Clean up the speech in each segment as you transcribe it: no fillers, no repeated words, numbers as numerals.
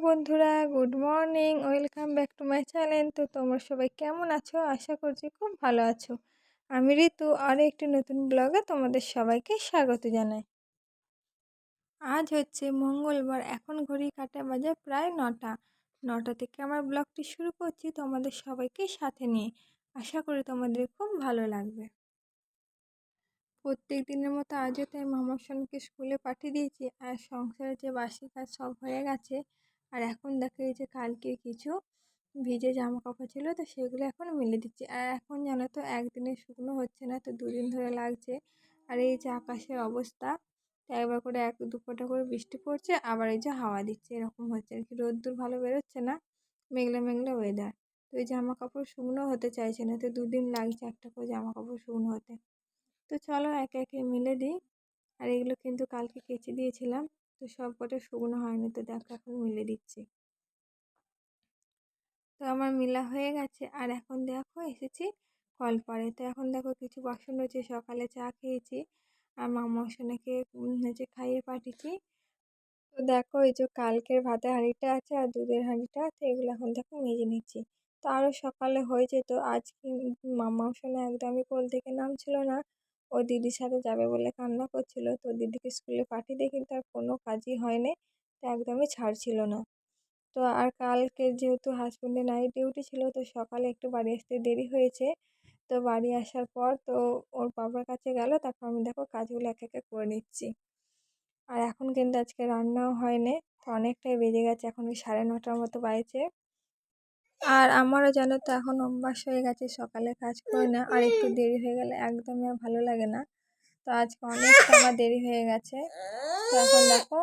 বন্ধুরা, good morning, welcome back to my channel. তো তোমরা সবাই কেমন আছো? আশা করছি খুব ভালো আছো। আমি ঋতু, আরও একটি নতুন ব্লগে তোমাদের সবাইকে স্বাগত জানাই। আজ হচ্ছে মঙ্গলবার, এখন ঘড়ি কাঁটা বাজে প্রায় 9টা থেকে আমার ব্লগটি শুরু করছি তোমাদের সবাইকে সাথে নিয়ে। আশা করি তোমাদের খুব ভালো লাগবে। প্রত্যেক দিনের মতো আজও তাই মামার সঙ্গে স্কুলে পাঠিয়ে দিয়েছি, আর সংসারের যে বাসি কাজ সব হয়ে গেছে। আর এখন দেখো এই যে কালকে কিছু ভিজে জামা কাপড় ছিল, তো সেগুলো এখন মেলে দিচ্ছি। আর এখন জানো তো একদিনে শুকনো হচ্ছে না, তো দুদিন ধরে লাগছে। আর এই যে আকাশের অবস্থা, তো একবার করে এক দু ফোঁটা করে বৃষ্টি পড়ছে, আবার এই যে হাওয়া দিচ্ছে, এরকম হচ্ছে আর কি। রোদ্দুর ভালো বেরোচ্ছে না, মেঘলা মেঘলা ওয়েদার। তো এই জামা কাপড় শুকনো হতে চাইছে না, তো দুদিন লাগছে একটা করে জামা কাপড় শুকনো হতে। তো চলো একে একে মিলে দিই। আর এগুলো কিন্তু কালকে কেচে দিয়েছিলাম, তো সব কটা শুকনো হয়নি, তো দেখো এখন মিলে দিচ্ছি। তো আমার মিলা হয়ে গেছে, আর এখন দেখো এসেছি কলপাড়ে। তো এখন দেখো কিছু বাসন রয়েছে, সকালে চা খেয়েছি আর মামা সোনাকে হচ্ছে খাইয়ে পাঠিয়েছি। তো দেখো এই যে কালকের ভাতের হাঁড়িটা আছে আর দুধের হাঁড়িটা, তো এগুলো এখন দেখো মেজে নিচ্ছি। তো আরও সকালে হয়ে যেত, আজকে মামা সোনা একদমই কোল থেকে নামছিল না। ও দিদির সাথে যাবে বলে কান্না করছিল, তো দিদিকে স্কুলে পাঠিয়ে দিয়ে কিন্তু আর কোনো কাজই হয়নি, তো একদমই ছাড়ছিল না। তো আর কালকে যেহেতু হাজবেন্ডের নাইট ডিউটি ছিল, তো সকালে একটু বাড়ি আসতে দেরি হয়েছে। তো বাড়ি আসার পর তো ওর বাবার কাছে গেল, তারপর আমি দেখো কাজগুলো এক একে করে নিচ্ছি। আর এখন কিন্তু আজকে রান্নাও হয়নি, তো অনেকটাই বেজে গেছে, এখন ওই 9:30টার মতো বাজছে। আর আমারও জানো তো এখন অভ্যাস হয়ে গেছে সকালে কাজ করি না, আর একটু দেরি হয়ে গেলে একদমই আর ভালো লাগে না। তো আজকে অনেকটা আমার দেরি হয়ে গেছে, তো এখন দেখো।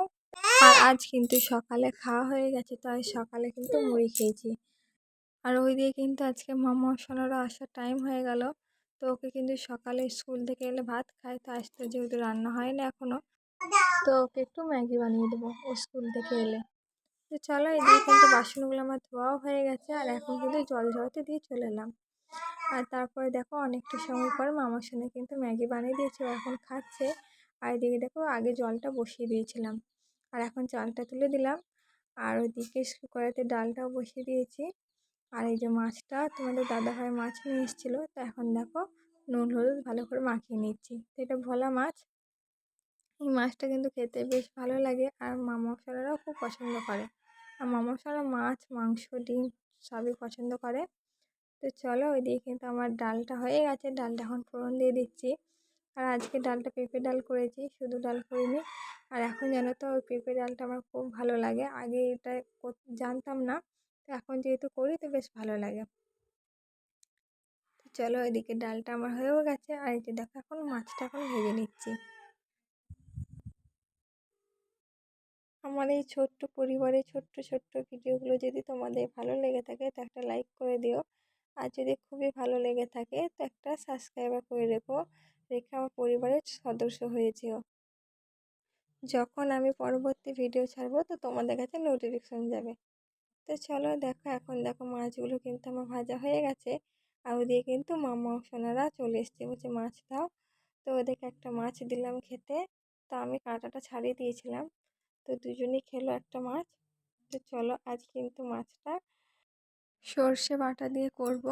আর আজ কিন্তু সকালে খাওয়া হয়ে গেছে, তো আজ সকালে কিন্তু মুড়ি খেয়েছি। আর ওই দিয়ে কিন্তু আজকে মামা সোনারও আসার টাইম হয়ে গেল, তো ওকে কিন্তু সকালে স্কুল থেকে এলে ভাত খায়, তো আসতে যেহেতু রান্না হয়নি এখনও, তো ওকে একটু ম্যাগি বানিয়ে দেবো ও স্কুল থেকে এলে। তো চলো, এদিকে কিন্তু বাসনগুলো আমার ধোয়াও হয়ে গেছে, আর এখন কিন্তু জল ঝরাতে দিয়ে চলে এলাম। আর তারপরে দেখো অনেকটা সময় পর মামার সঙ্গে কিন্তু ম্যাগি বানিয়ে দিয়েছে, ও এখন খাচ্ছে। আর এদিকে দেখো আগে জলটা বসিয়ে দিয়েছিলাম, আর এখন চালটা তুলে দিলাম। আর ওইদিকে কড়াইতে ডালটাও বসিয়ে দিয়েছি। আর এই যে মাছটা তোমাদের দাদাভাই মাছ নিয়ে এসেছিলো, তো এখন দেখো নুন হলুদ ভালো করে মাখিয়ে নিচ্ছি। তো এটা ভোলা মাছ, এই মাছটা কিন্তু খেতে বেশ ভালো লাগে, আর মামা মশলারাও খুব পছন্দ করে। আর মামা মশলা মাছ, মাংস, ডিম সবই পছন্দ করে। তো চলো, ওইদিকে কিন্তু আমার ডালটা হয়ে গেছে, ডালটা এখন ফোড়ন দিয়ে দিচ্ছি। আর আজকে ডালটা পেঁপে ডাল করেছি, শুধু ডাল করিনি। আর এখন জানো তো ওই পেঁপে ডালটা আমার খুব ভালো লাগে, আগে এটা জানতাম না, তো এখন যেহেতু করি তো বেশ ভালো লাগে। তো চলো, এদিকে ডালটা আমার হয়েও গেছে, আর এই যে দেখো এখন মাছটা এখন ভেজে নিচ্ছি। আমার এই ছোট্ট পরিবারের ছোট্ট ছোট্ট ভিডিওগুলো যদি তোমাদের ভালো লেগে থাকে, তো একটা লাইক করে দিও। আর যদি খুবই ভালো লেগে থাকে, তো একটা সাবস্ক্রাইবার করে রেখে আমার পরিবারের সদস্য হয়ে যেও। যখন আমি পরবর্তী ভিডিও ছাড়বো, তো তোমাদের কাছে নোটিফিকেশন যাবে। তো চলো দেখো, এখন দেখো মাছগুলো কিন্তু আমার ভাজা হয়ে গেছে। আর ওদিকে কিন্তু মামা সোনারা চলে এসছে, বলছে মাছ দাও। তো ওদেরকে একটা মাছ দিলাম খেতে, তো আমি কাঁটাটা ছাড়িয়ে দিয়েছিলাম। তো দুজনেই খেলো একটা মাছ। তো চলো, আজ কিন্তু মাছটা সর্ষে বাটা দিয়ে করব।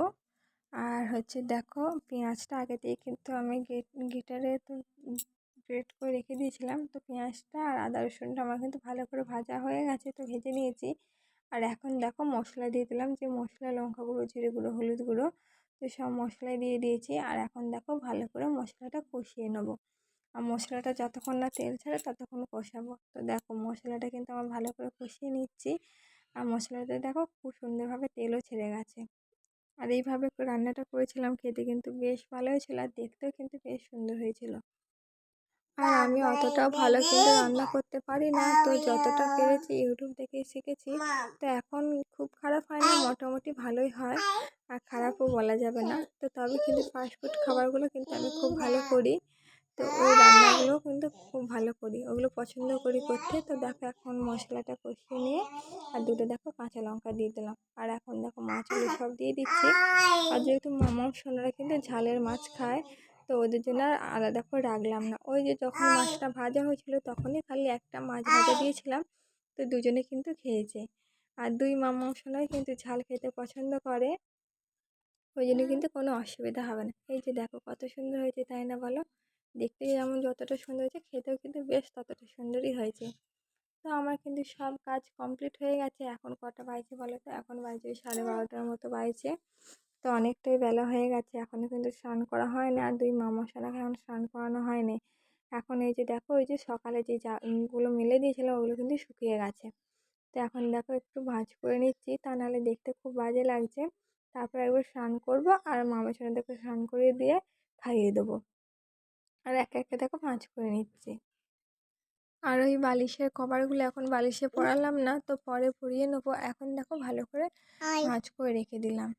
আর হচ্ছে দেখো পেঁয়াজটা আগে দিয়ে কিন্তু আমি গিটারে তো গ্রেট করে রেখে দিয়েছিলাম। তো পেঁয়াজটা আর আদা রসুনটা আমার কিন্তু ভালো করে ভাজা হয়ে গেছে, তো ভেজে নিয়েছি। আর এখন দেখো মশলা দিয়ে দিলাম, যে মশলা লঙ্কা গুঁড়ো, জিরে গুঁড়ো, হলুদ গুঁড়ো, তো সব মশলাই দিয়ে দিয়েছি। আর এখন দেখো ভালো করে মশলাটা কষিয়ে নেবো। আর মশলাটা যতক্ষণ না তেল ছাড়ে ততক্ষণ কষাবো। তো দেখো মশলাটা কিন্তু আমার ভালো করে কষিয়ে নিচ্ছি, আর মশলাটা দেখো খুব সুন্দরভাবে তেলও ছেড়ে গেছে। আর এইভাবে রান্নাটা করেছিলাম, খেতে কিন্তু বেশ ভালো হয়েছিল, আর দেখতেও কিন্তু বেশ সুন্দর হয়েছিল। আর আমি অতটাও ভালো কিন্তু রান্না করতে পারি না, তো যতটা পেরেছি ইউটিউব থেকেই শিখেছি। তো এখন খুব খারাপ হয় না, মোটামুটি ভালোই হয়, আর খারাপও বলা যাবে না। তো তবে কিন্তু ফাস্টফুড খাবারগুলো কিন্তু আমি খুব ভালো করি, তো ওই রান্নাগুলো কিন্তু খুব ভালো করি, ওগুলো পছন্দ করি করতে। তো দেখো এখন মশলাটা কষিয়ে নিয়ে আর দুটো দেখো কাঁচা লঙ্কা দিয়ে দিলাম। আর এখন দেখো মাছগুলো সব দিয়ে দিচ্ছি। আর যেহেতু মামা সোনারা কিন্তু ঝালের মাছ খায়, তো ওদের জন্য আর আলাদা করে রাখলাম না। ওই যে যখন মাছটা ভাজা হয়েছিল তখনই খালি একটা মাছ ভাজা দিয়েছিলাম, তো দুজনে কিন্তু খেয়েছে। আর দুই মামাশাই কিন্তু ঝাল খেতে পছন্দ করে, ওই জন্য কিন্তু কোনো অসুবিধা হবে না। এই যে দেখো কত সুন্দর হয়েছে, তাই না বলো? দেখতে যেমন যতটা সুন্দর হয়েছে, খেতেও কিন্তু বেশ ততটা সুন্দরই হয়েছে। তো আমার কিন্তু সব কাজ কমপ্লিট হয়ে গেছে। এখন কটা বাজছে বলো তো? এখন বাজছে 12:30টার মতো বাজছে। তো অনেকটাই বেলা হয়ে গেছে, এখনও কিন্তু স্নান করা হয়নি, আর দুই মামাশাইকে এখন স্নান করানো হয়নি। এখন এই যে দেখো, ওই যে সকালে যে গুলো মেলে দিয়েছিলাম ওগুলো কিন্তু শুকিয়ে গেছে। তো এখন দেখো একটু ভাঁজ করে নিচ্ছি, তা নাহলে দেখতে খুব বাজে লাগছে। তারপর একবার স্নান করবো আর মামাশাইদেরকে স্নান করিয়ে দিয়ে খাইয়ে দেবো। আর একে একে দেখো ভাঁজ করে নিচ্ছি। আর ওই বালিশের কভারগুলো এখন বালিশে পরালাম না, তো পরে পরিয়ে নেবো। এখন দেখো ভালো করে ভাঁজ করে রেখে দিলাম।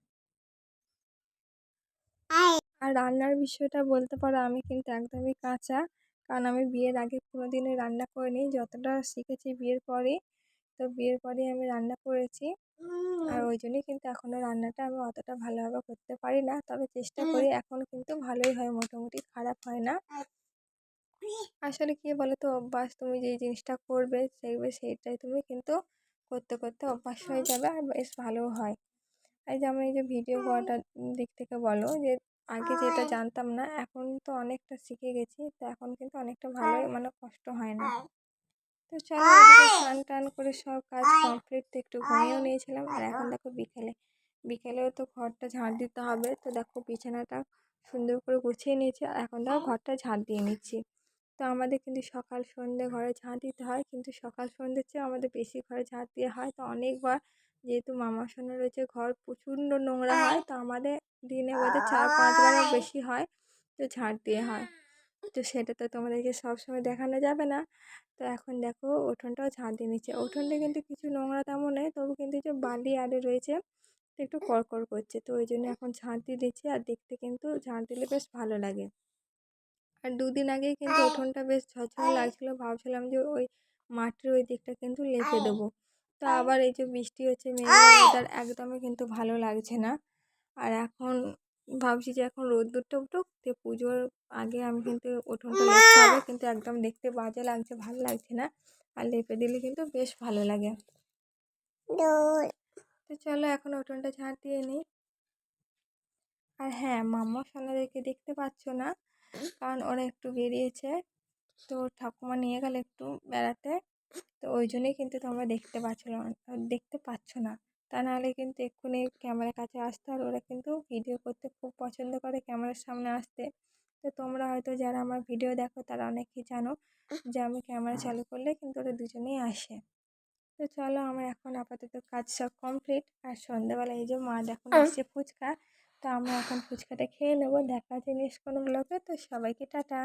আর রান্নার বিষয়টা বলতে পারো আমি কিন্তু একদমই কাঁচা, কারণ আমি বিয়ের আগে কোনোদিনই রান্না করিনি। যতটা শিখেছি বিয়ের পরে, তো বিয়ের পরে আমি রান্না করেছি। আর ওই জন্যই কিন্তু এখনও রান্নাটা আমি অতটা ভালোভাবে করতে পারি না, তবে চেষ্টা করি। এখন কিন্তু ভালোই হয়, মোটামুটি খারাপ হয় না। আসলে কি বলো তো, অভ্যাস, তুমি যেই জিনিসটা করবে দেখবে সেইটাই তুমি কিন্তু করতে করতে অভ্যাস হয়ে যাবে, আর বেশ ভালোও হয়। এই যেমন এই যে ভিডিও করাটার দিক থেকে বলো, যে আগে যেটা জানতাম না, এখন তো অনেকটা শিখে গেছি, তো এখন কিন্তু অনেকটা ভালোই, মানে কষ্ট হয় না। তো চলো, ওদিকে স্নান টান করে সব কাজ কমপ্লিট, তো একটু ঘুমিয়েও নিয়েছিলাম। আর এখন দেখো বিকেলেও তো ঘরটা ঝাড় দিতে হবে। তো দেখো বিছানাটা সুন্দর করে গুছিয়ে নিয়েছি, আর এখন দেখো ঘরটা ঝাড় দিয়ে নিচ্ছি। তো আমাদের কিন্তু সকাল সন্ধ্যে ঘরে ঝাঁট দিতে হয়, কিন্তু সকাল সন্ধ্যের চেয়ে আমাদের বেশি ঘরে ঝাঁট দেওয়া হয়। তো অনেকবার, যেহেতু মামাশানো রয়েছে, ঘর প্রচণ্ড নোংরা হয়, তো আমাদের দিনে বোধহয় 4-5বারও বেশি হয়, তো ঝাঁট দিয়ে হয়। তো সেটা তো তোমাদেরকে সবসময় দেখানো যাবে না। তো এখন দেখো উঠোনটাও ঝাঁট দিয়ে নিচ্ছে। উঠোনটা কিন্তু কিছু নোংরা তেমন নেই, তবু কিন্তু যে বালি আরে রয়েছে, তো একটু কড়কড় করছে, তো ওই জন্য এখন ঝাঁট দিয়ে দিচ্ছি। আর দেখতে কিন্তু ঝাঁট দিলে বেশ ভালো লাগে। আর 2 দিন আগেই কিন্তু উঠোনটা বেশ ঝরঝরে লাগছিলো, ভাবছিলাম যে ওই মাটির ওই দিকটা কিন্তু লেপে দেবো। তো আবার এই যে বৃষ্টি হচ্ছে, মেঘলা ওয়েদার, একদমই কিন্তু ভালো লাগছে না। আর এখন ভাবছি যে এখন রোদ্দুরটা উঠুক, তো পুজোর আগে আমি কিন্তু উঠোনটা লেপতে হবে, কিন্তু একদম দেখতে বাজে লাগছে, ভালো লাগছে না। আর লেপে দিলে কিন্তু বেশ ভালো লাগে। তো চলো এখন উঠোনটা ঝাঁট দিয়ে নিই। আর হ্যাঁ, মাম্মা সোনাদেরকে দেখতে পাচ্ছ না, কারণ ওরা একটু বেরিয়েছে, তো ঠাকুমা নিয়ে গেল একটু বেড়াতে, তো ওই জন্যই কিন্তু তোমরা দেখতে পাচ্ছ না। তা নাহলে কিন্তু এক্ষুনি ক্যামেরার কাছে আসতে, আর ওরা কিন্তু ভিডিও করতে খুব পছন্দ করে, ক্যামেরার সামনে আসতে। তো তোমরা হয়তো যারা আমার ভিডিও দেখো তারা অনেকেই জানো যে আমি ক্যামেরা চালু করলে কিন্তু ওরা দুজনেই আসে। তো চলো, আমার এখন আপাতত কাজ সব কমপ্লিট। আর সন্ধ্যাবেলা এই যে মা দেখো এসছে ফুচকা, তো আমরা এখন ফুচকাটা খেয়ে নেবো। দেখা হচ্ছে নেক্সট কোনো ব্লগে। তো সবাইকে টাটা।